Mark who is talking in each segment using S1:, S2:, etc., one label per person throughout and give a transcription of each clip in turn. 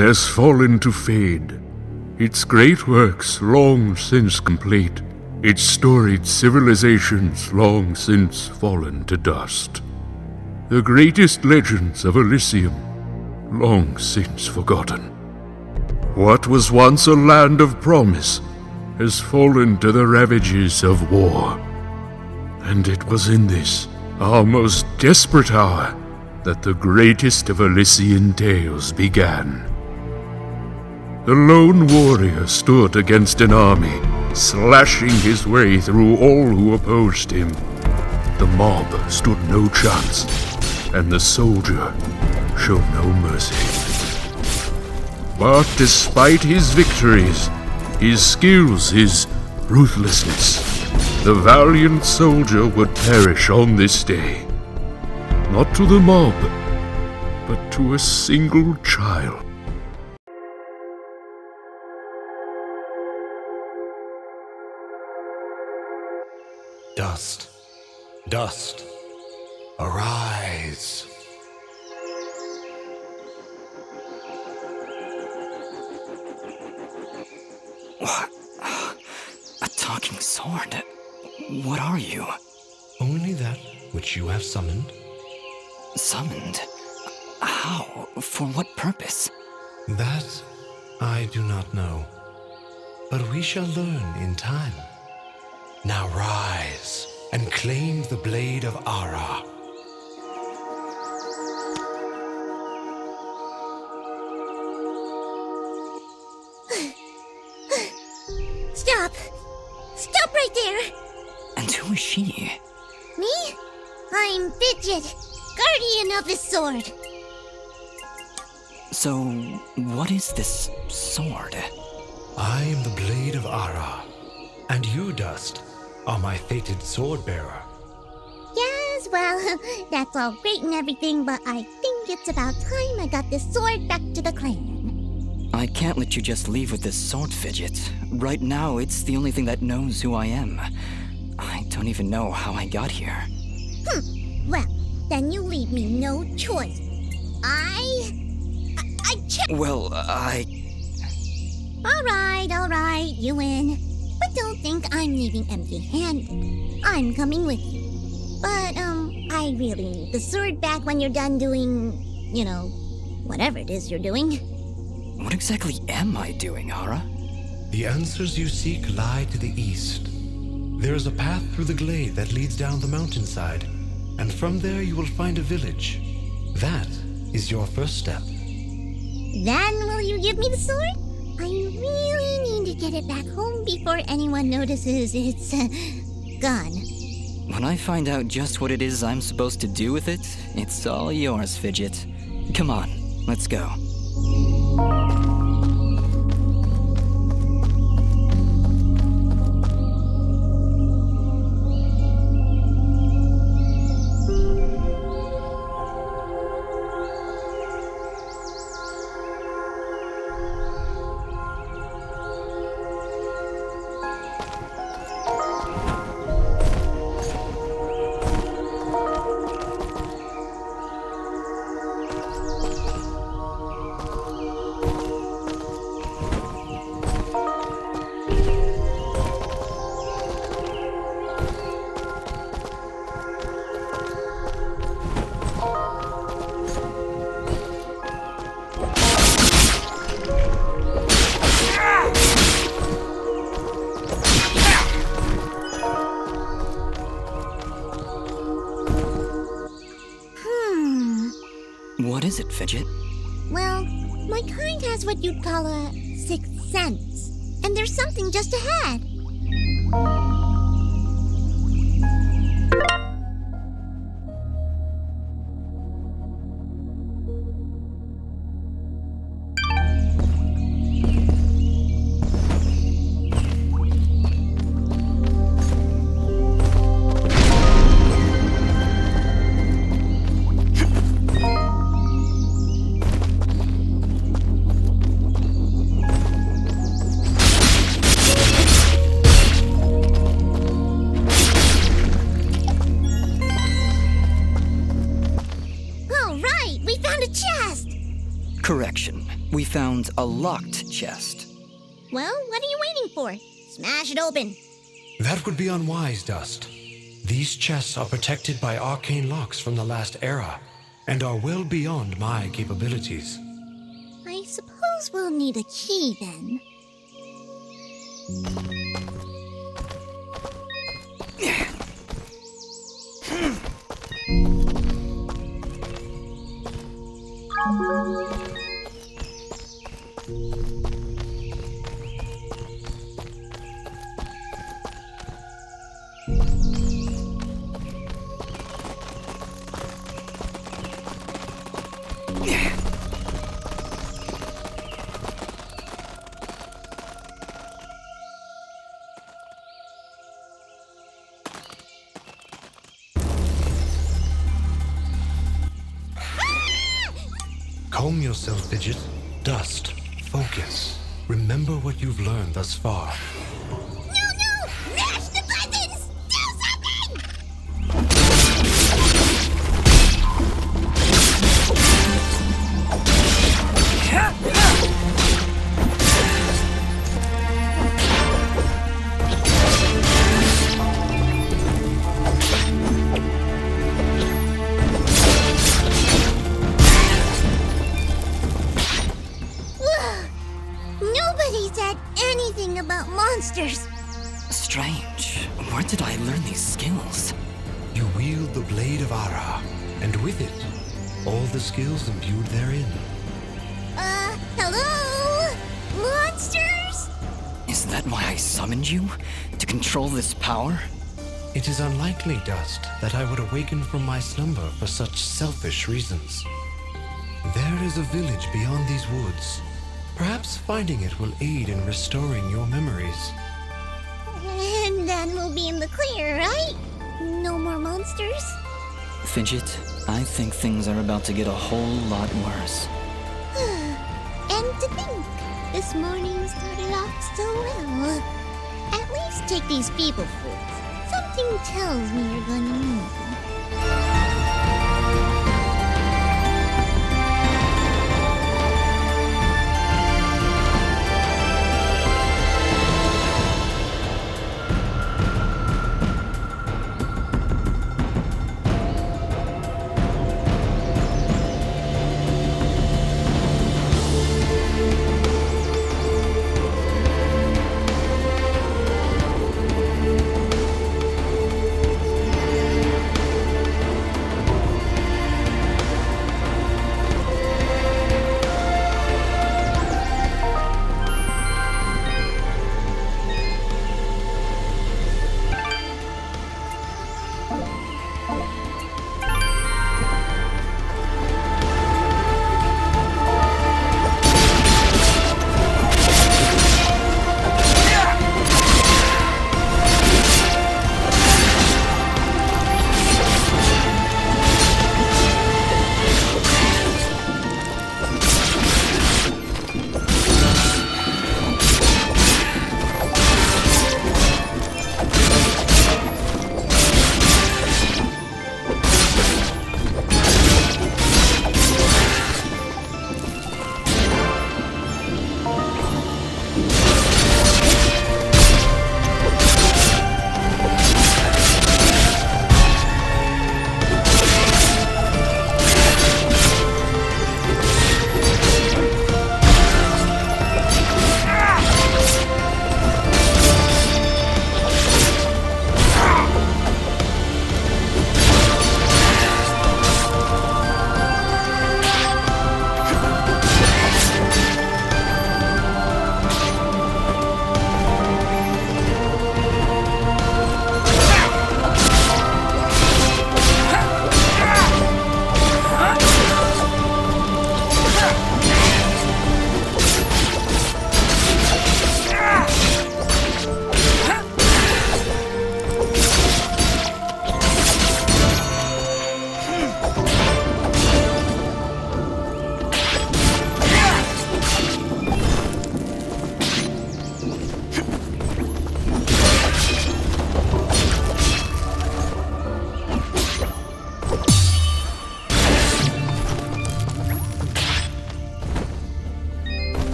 S1: has fallen to fade, its great works long since complete, its storied civilizations long since fallen to dust. The greatest legends of Elysium long since forgotten. What was once a land of promise has fallen to the ravages of war. And it was in this, our most desperate hour, that the greatest of Elysian tales began. The lone warrior stood against an army, slashing his way through all who opposed him. The mob stood no chance, and the soldier showed no mercy. But despite his victories, his skills, his ruthlessness, the valiant soldier would perish on this day. Not to the mob, but to a single child.
S2: Dust, dust, arise.
S3: What? A talking sword? What are you?
S2: Only that which you have summoned.
S3: Summoned? How? For what purpose?
S2: That I do not know. But we shall learn in time. Now rise and claim the blade of Ara.
S4: Stop! Stop right there!
S3: And who is she?
S4: Me? I'm Fidget, guardian of this sword.
S3: So, what is this sword?
S2: I am the blade of Ara, and you, Dust, are my fated sword bearer.
S4: Yes, well, that's all great and everything, but I think it's about time I got this sword back to the clan.
S3: I can't let you just leave with this sword, Fidget. Right now, it's the only thing that knows who I am. I don't even know how I got here.
S4: Well, then you leave me no choice. I check.
S3: Well,
S4: All right, you win. But don't think I'm leaving empty-handed. I'm coming with you. But, I really need the sword back when you're done doing, whatever it is you're doing.
S3: What exactly am I doing, Ara?
S2: The answers you seek lie to the east. There is a path through the glade that leads down the mountainside, and from there you will find a village. That is your first step.
S4: Then will you give me the sword? I really need to get it back home before anyone notices it's gone.
S3: When I find out just what it is I'm supposed to do with it, it's all yours, Fidget. Come on, let's go. What is it, Fidget?
S4: Well, my kind has what you'd call a sixth sense. And there's something just ahead.
S3: location. We found a locked chest.
S4: Well, what are you waiting for? Smash it open.
S2: That would be unwise, Dust. These chests are protected by arcane locks from the last era, and are well beyond my capabilities.
S4: I suppose we'll need a key then.
S2: Calm yourself, Fidget. Dust. Focus. Remember what you've learned thus far.
S4: No! Mash the buttons! Do something! Nobody said anything about monsters.
S3: Strange. Where did I learn these skills?
S2: You wield the Blade of Ara, and with it, all the skills imbued therein.
S4: Hello? Monsters?
S3: Is that why I summoned you? To control this power?
S2: It is unlikely, Dust, that I would awaken from my slumber for such selfish reasons. There is a village beyond these woods. Perhaps finding it will aid in restoring your memories.
S4: And then we'll be in the clear, right? No more monsters?
S3: Fidget, I think things are about to get a whole lot worse.
S4: And to think, this morning started off so well. At least take these people fruits. Something tells me you're gonna need them.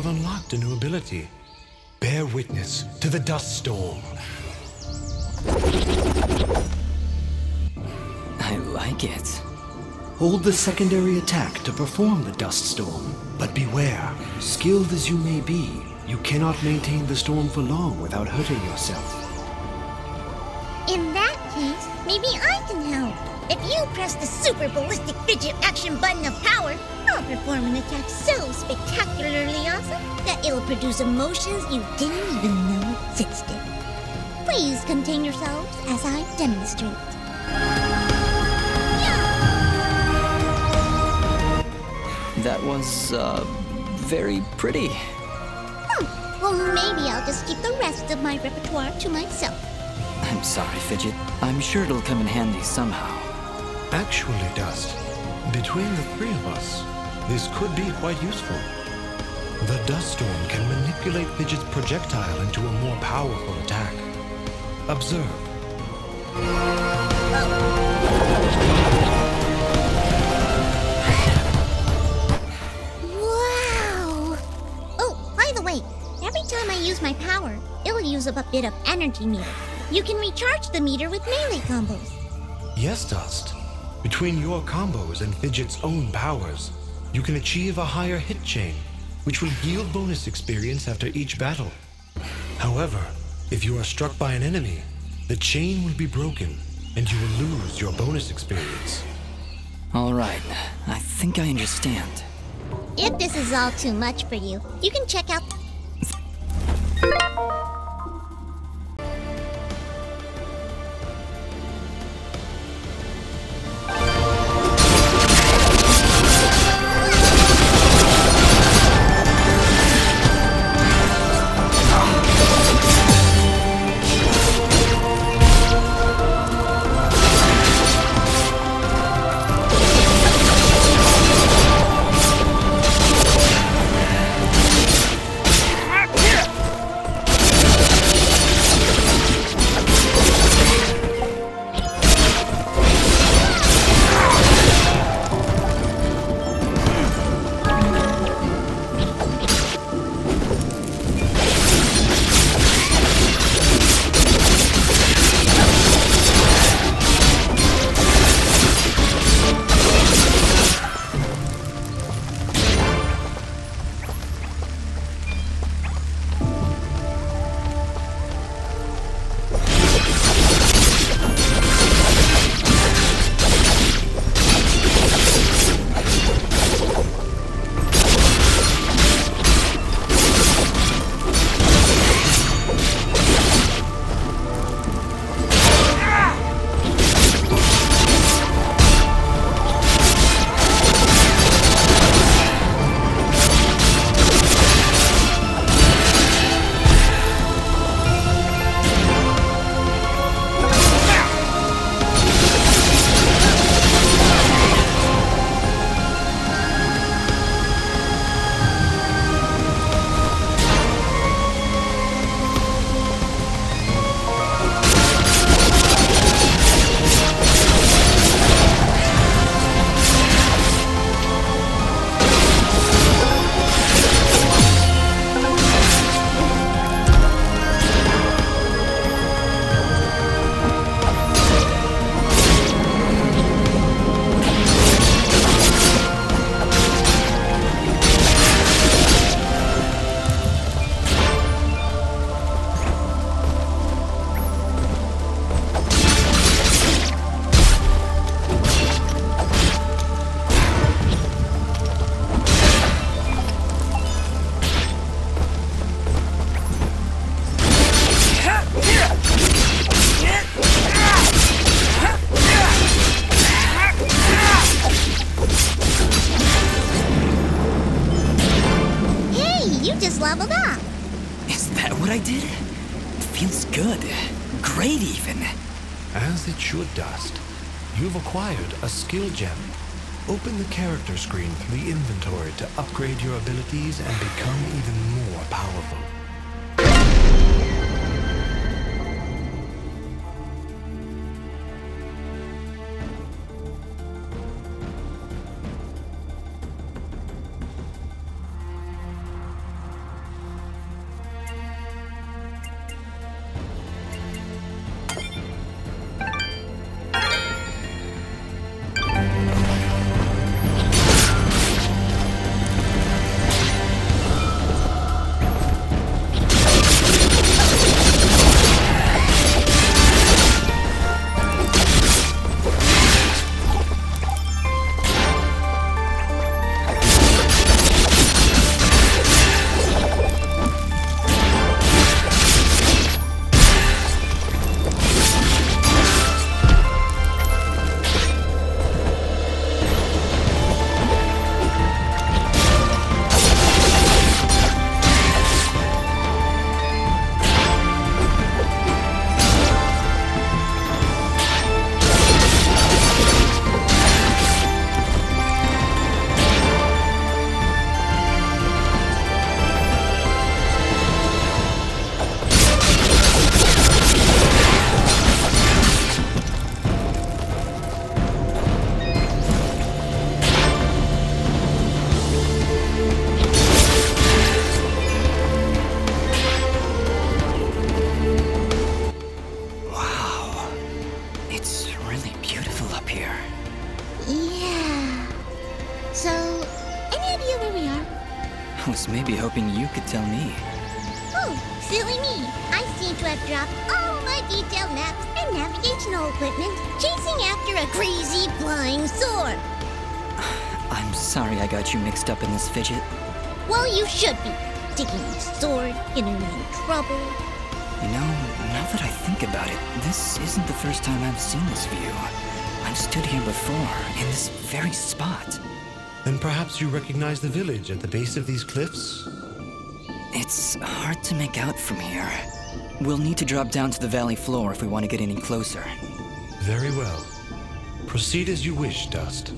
S2: have unlocked a new ability. Bear witness to the dust storm.
S3: I like it.
S5: Hold the secondary attack to perform the dust storm. But beware, skilled as you may be, you cannot maintain the storm for long without hurting yourself.
S4: In that case, maybe I can help. If you press the super ballistic fidget action button of power, I'll perform an attack so spectacularly awesome that it'll produce emotions you didn't even know existed. Please contain yourselves as I demonstrate.
S3: That was, very pretty.
S4: Well, maybe I'll just keep the rest of my repertoire to myself.
S3: I'm sorry, Fidget. I'm sure it'll come in handy somehow.
S2: Actually, Dust, between the three of us, this could be quite useful. The dust storm can manipulate Fidget's projectile into a more powerful attack. Observe.
S4: Wow! Oh, by the way, every time I use my power, it'll use up a bit of energy meter. You can recharge the meter with melee combos.
S2: Yes, Dust. Between your combos and Fidget's own powers, you can achieve a higher hit chain, which will yield bonus experience after each battle. However, if you are struck by an enemy, the chain will be broken, and you will lose your bonus experience.
S3: All right, I think I understand.
S4: If this is all too much for you, you can check out... leveled up.
S3: Is that what I did? Feels good. Great, even.
S2: As it should, Dust. You've acquired a skill gem. Open the character screen through the inventory to upgrade your abilities and become even more powerful.
S4: So, any idea where we are?
S3: I was maybe hoping you could tell me.
S4: Oh, silly me. I seem to have dropped all my detailed maps and navigational equipment chasing after a crazy flying sword.
S3: I'm sorry I got you mixed up in this fidget.
S4: Well, you should be. Taking my sword, getting me in trouble.
S3: You know, now that I think about it, this isn't the first time I've seen this view. I've stood here before, in this very spot.
S2: Then perhaps you recognize the village at the base of these cliffs?
S3: It's hard to make out from here. We'll need to drop down to the valley floor if we want to get any closer.
S2: Very well. Proceed as you wish, Dust.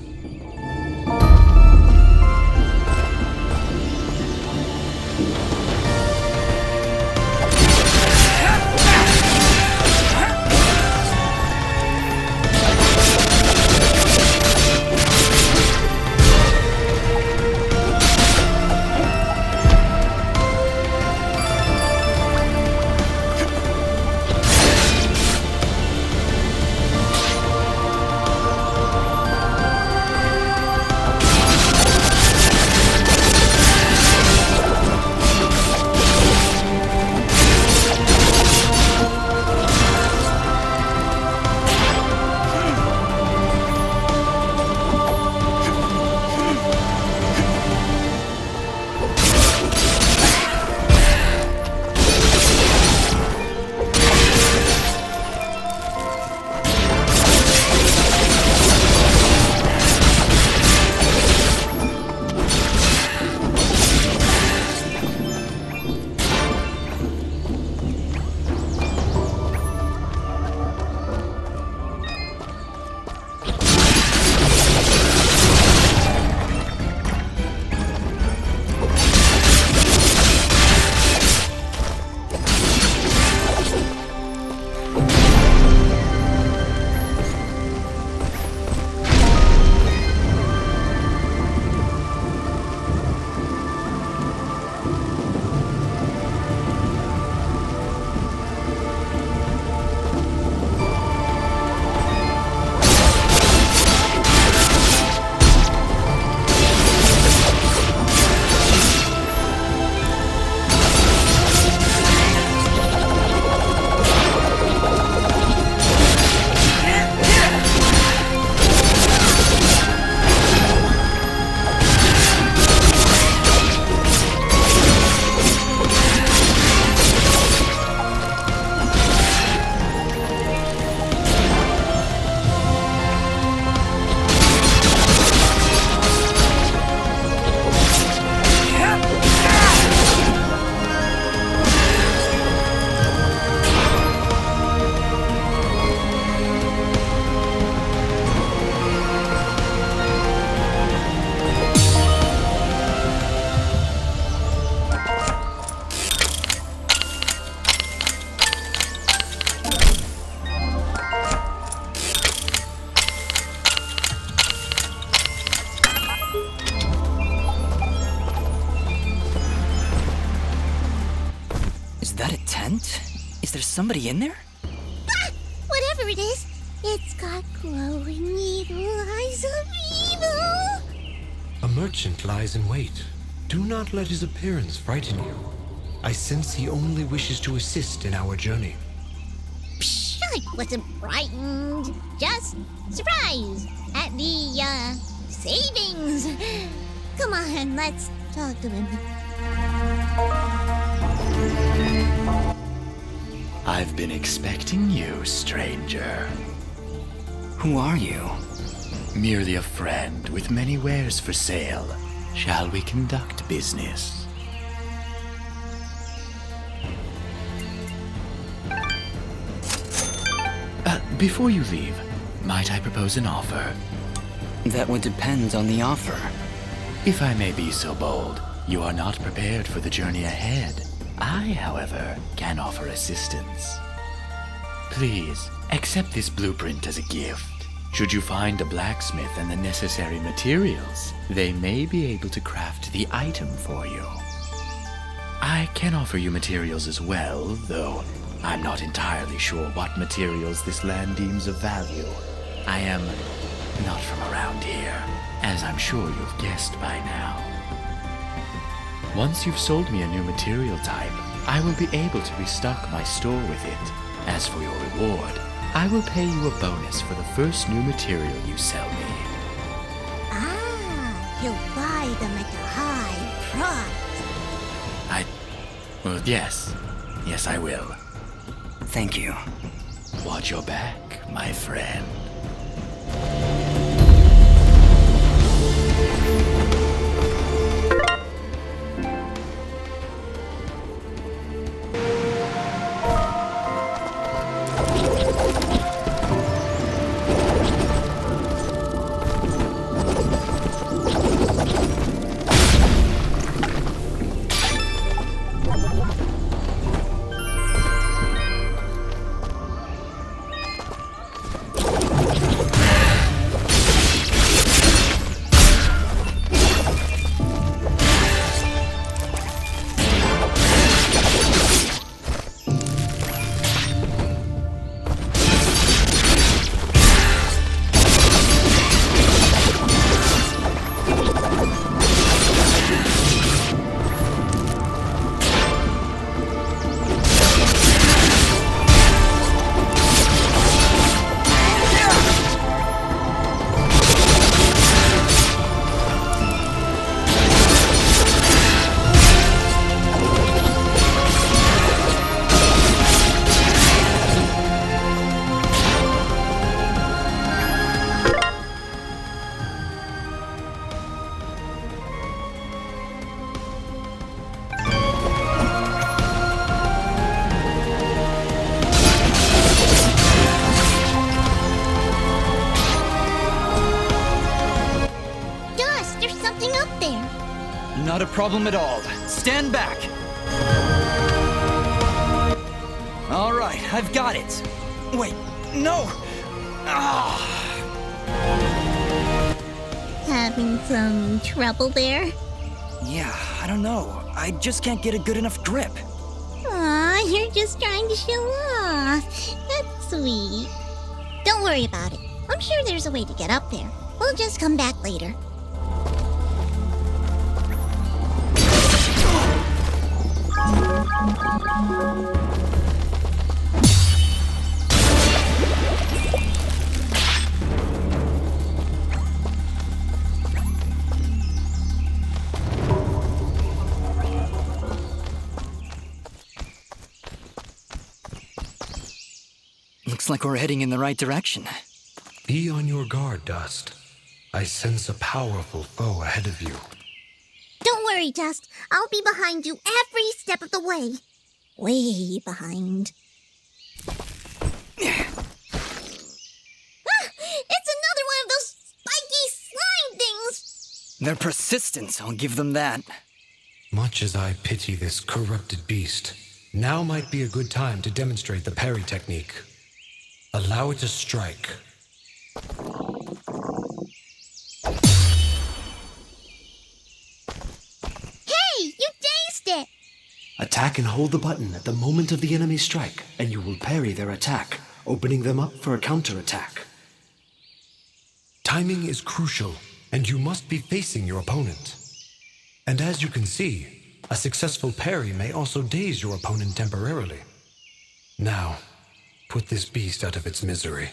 S3: Is there somebody in there?
S4: Ah! Whatever it is, it's got glowing evil eyes of evil!
S2: A merchant lies in wait. Do not let his appearance frighten you. I sense he only wishes to assist in our journey.
S4: Psh, I wasn't frightened. Just surprised at the, savings. Come on, let's talk to him.
S6: I've been expecting you, stranger.
S3: Who are you?
S6: Merely a friend with many wares for sale. Shall we conduct business? Before you leave, might I propose an offer?
S3: That would depend on the offer.
S6: If I may be so bold, you are not prepared for the journey ahead. I, however, can offer assistance. Please, accept this blueprint as a gift. Should you find a blacksmith and the necessary materials, they may be able to craft the item for you. I can offer you materials as well, though I'm not entirely sure what materials this land deems of value. I am not from around here, as I'm sure you've guessed by now. Once you've sold me a new material type, I will be able to restock my store with it. As for your reward, I will pay you a bonus for the first new material you sell me.
S4: Ah, he'll buy them at a high price.
S6: Well, yes. Yes, I will.
S3: Thank you.
S6: Watch your back, my friend.
S3: Not a problem at all. Stand back. All right, I've got it. Wait, no! Ah.
S4: Having some trouble there?
S3: Yeah, I don't know. I just can't get a good enough grip.
S4: Aw, you're just trying to show off. That's sweet. Don't worry about it. I'm sure there's a way to get up there. We'll just come back later.
S3: Looks like we're heading in the right direction.
S2: Be on your guard, Dust. I sense a powerful foe ahead of you.
S4: Don't worry, Dust. I'll be behind you every step of the way. Way behind. It's another one of those spiky slime things!
S3: They're persistent, I'll give them that.
S2: Much as I pity this corrupted beast, now might be a good time to demonstrate the parry technique. Allow it to strike.
S4: Hey, you dazed it!
S5: Attack and hold the button at the moment of the enemy's strike, and you will parry their attack, opening them up for a counterattack.
S2: Timing is crucial, and you must be facing your opponent. And as you can see, a successful parry may also daze your opponent temporarily. Now, put this beast out of its misery.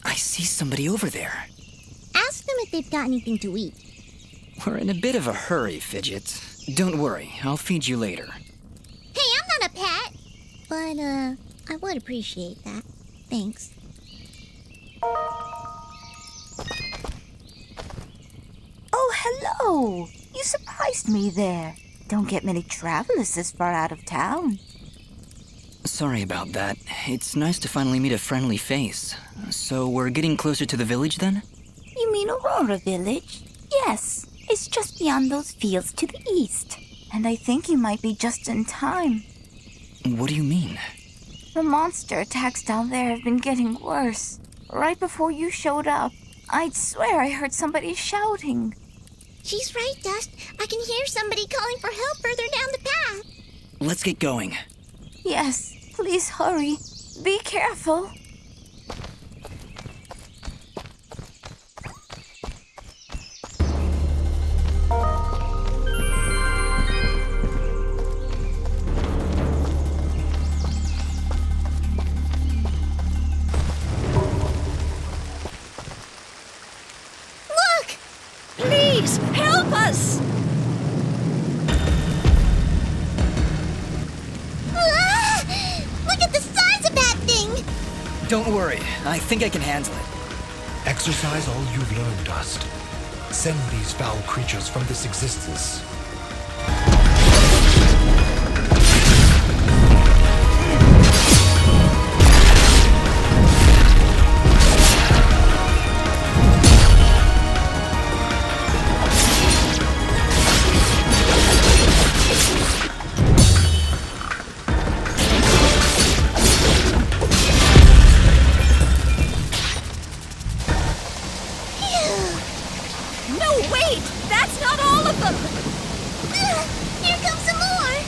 S3: I see somebody over there.
S4: Ask them if they've got anything to eat.
S3: We're in a bit of a hurry, Fidget. Don't worry, I'll feed you later.
S4: Hey, I'm not a pet! But, I would appreciate that. Thanks.
S7: Oh, hello! You surprised me there. Don't get many travelers this far out of town.
S3: Sorry about that. It's nice to finally meet a friendly face. So we're getting closer to the village then?
S7: You mean Aurora Village? Yes, it's just beyond those fields to the east. And I think you might be just in time.
S3: What do you mean?
S7: The monster attacks down there have been getting worse. Right before you showed up, I'd swear I heard somebody shouting.
S4: She's right, Dust. I can hear somebody calling for help further down the path.
S3: let's get going.
S7: Yes, please hurry. Be careful.
S8: Please, help us!
S4: Ah! Look at the size of that thing!
S3: Don't worry, I think I can handle it.
S2: Exercise all you've learned, Dust. Send these foul creatures from this existence.
S8: No, wait! That's not all of them!
S4: Here comes some more!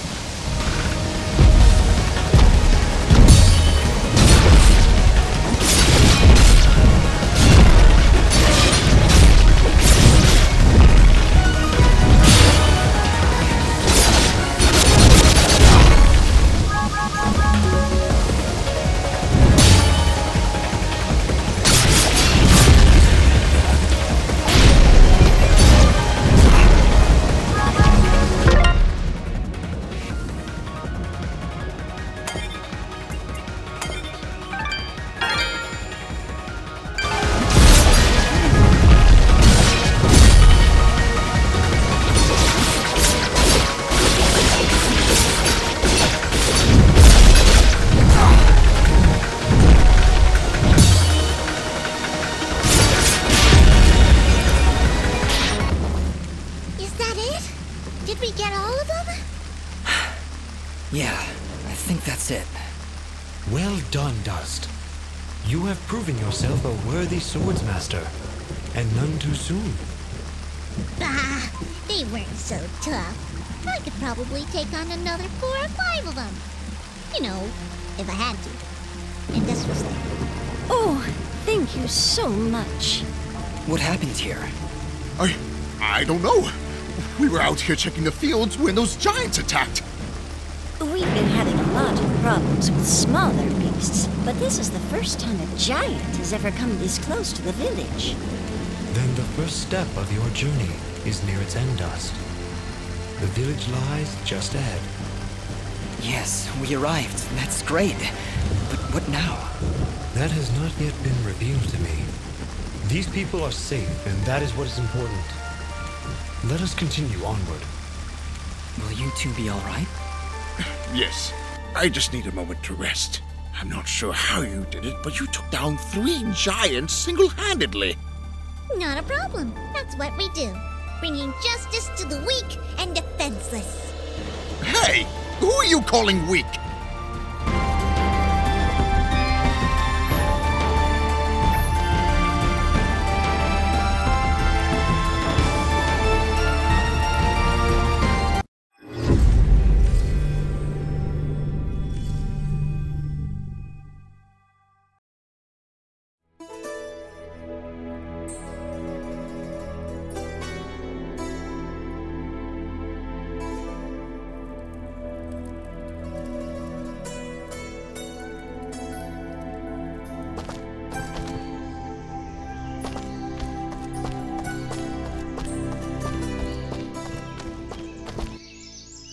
S4: Did we get all of them?
S3: Yeah, I think that's it.
S2: Well done, Dust. You have proven yourself a worthy swordsmaster, and none too soon.
S4: Bah, they weren't so tough. I could probably take on another 4 or 5 of them. You know, if I had to. And this was there.
S8: Oh, thank you so much.
S3: What happened here?
S9: I don't know. We were out here checking the fields when those giants attacked.
S8: We've been having a lot of problems with smaller beasts, but this is the first time a giant has ever come this close to the village.
S2: Then the first step of your journey is near its end, Dust. The village lies just ahead.
S3: Yes, we arrived. That's great. But what now?
S2: That has not yet been revealed to me. These people are safe, and that is what is important. Let us continue onward.
S3: Will you two be all right?
S9: Yes, I just need a moment to rest. I'm not sure how you did it, but you took down 3 giants single-handedly.
S4: Not a problem. That's what we do. Bringing justice to the weak and defenseless.
S9: Hey, who are you calling weak?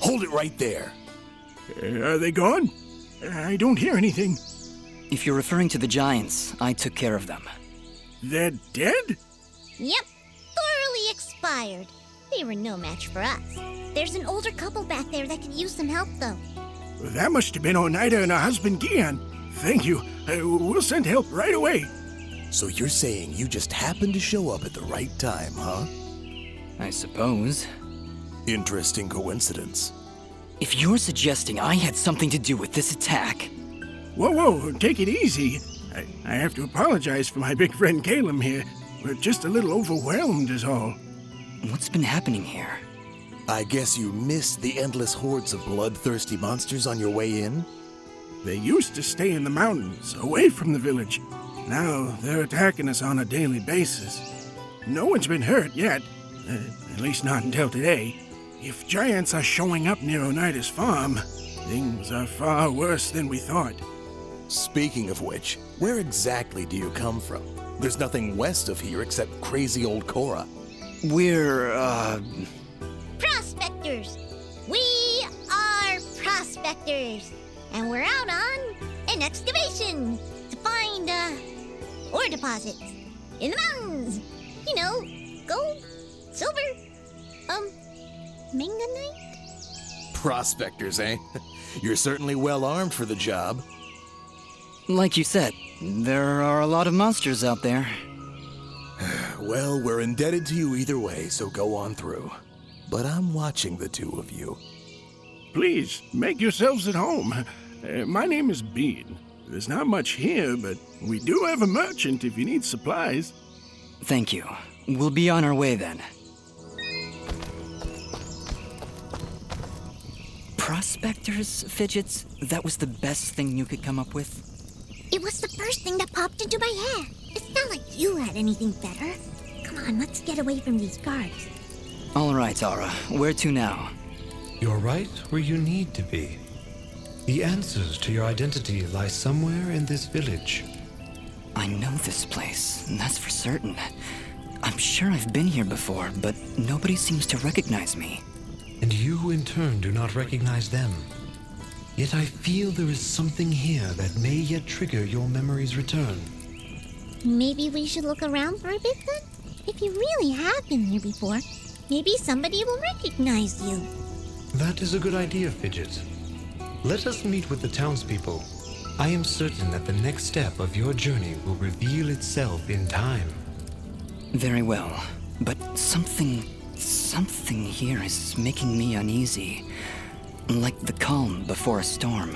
S10: Hold it right there.
S11: Are they gone? I don't hear anything.
S3: If you're referring to the giants, I took care of them.
S11: They're dead?
S4: Yep, thoroughly expired. They were no match for us. There's an older couple back there that could use some help, though.
S11: That must have been Oneida and her husband Gian. Thank you. We'll send help right away.
S10: So you're saying you just happened to show up at the right time, huh?
S3: I suppose.
S10: Interesting coincidence.
S3: If you're suggesting I had something to do with this attack...
S11: Whoa, take it easy. I have to apologize for my big friend Caleb here. We're just a little overwhelmed is all.
S3: What's been happening here?
S10: I guess you missed the endless hordes of bloodthirsty monsters on your way in?
S11: They used to stay in the mountains, away from the village. Now they're attacking us on a daily basis. No one's been hurt yet, at least not until today. If giants are showing up near Oneida's farm, things are far worse than we thought.
S10: Speaking of which, where exactly do you come from? There's nothing west of here except crazy old Cora.
S3: We're,
S4: Prospectors! We are prospectors! And we're out on an excavation to find, ore deposits in the mountains. You know, gold, silver, manganite?
S10: Prospectors, eh? You're certainly well armed for the job.
S3: like you said, there are a lot of monsters out there.
S10: Well, we're indebted to you either way, so go on through. But I'm watching the two of you.
S11: Please, make yourselves at home. My name is Bean. There's not much here, but we do have a merchant if you need supplies.
S3: Thank you. We'll be on our way then. Prospectors, Fidgets? That was the best thing you could come up with?
S4: It was the first thing that popped into my head. It's not like you had anything better. Come on, let's get away from these guards.
S3: All right, Ara. Where to now?
S2: You're right where you need to be. The answers to your identity lie somewhere in this village.
S3: I know this place, that's for certain. I'm sure I've been here before, but nobody seems to recognize me.
S2: And you, in turn, do not recognize them. Yet I feel there is something here that may yet trigger your memory's return.
S4: Maybe we should look around for a bit then? If you really have been here before, maybe somebody will recognize you.
S2: That is a good idea, Fidget. Let us meet with the townspeople. I am certain that the next step of your journey will reveal itself in time.
S3: Very well, but something here is making me uneasy. Like the calm before a storm.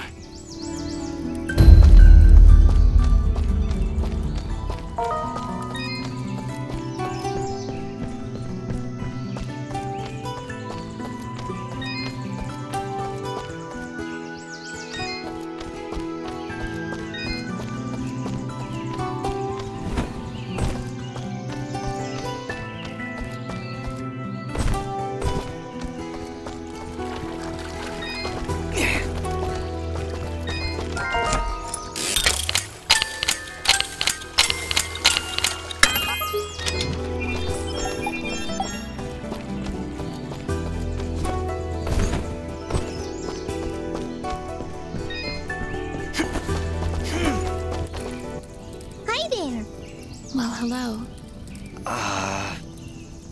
S12: Well, hello.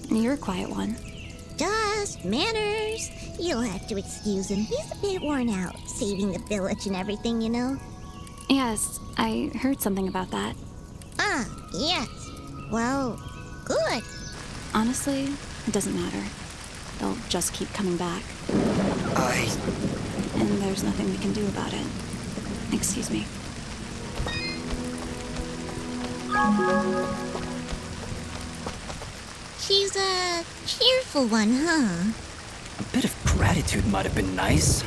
S12: You're a quiet one.
S4: Just manners. You'll have to excuse him. He's a bit worn out, saving the village and everything, you know?
S12: Yes, I heard something about that.
S4: Ah, yes. Well, good.
S12: Honestly, it doesn't matter. They'll just keep coming back. And there's nothing we can do about it. Excuse me.
S4: She's a cheerful one, huh?
S3: A bit of gratitude might have been nice.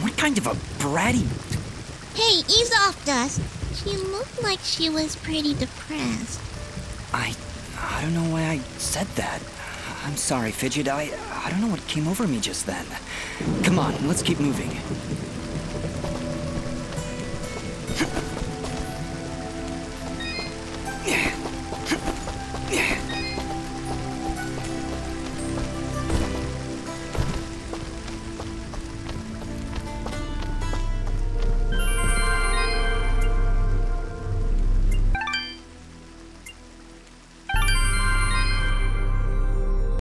S3: What kind of a bratty...
S4: Hey, ease off, Dust. She looked like she was pretty depressed.
S3: I don't know why I said that. I'm sorry, Fidget. I don't know what came over me just then. Come on, let's keep moving.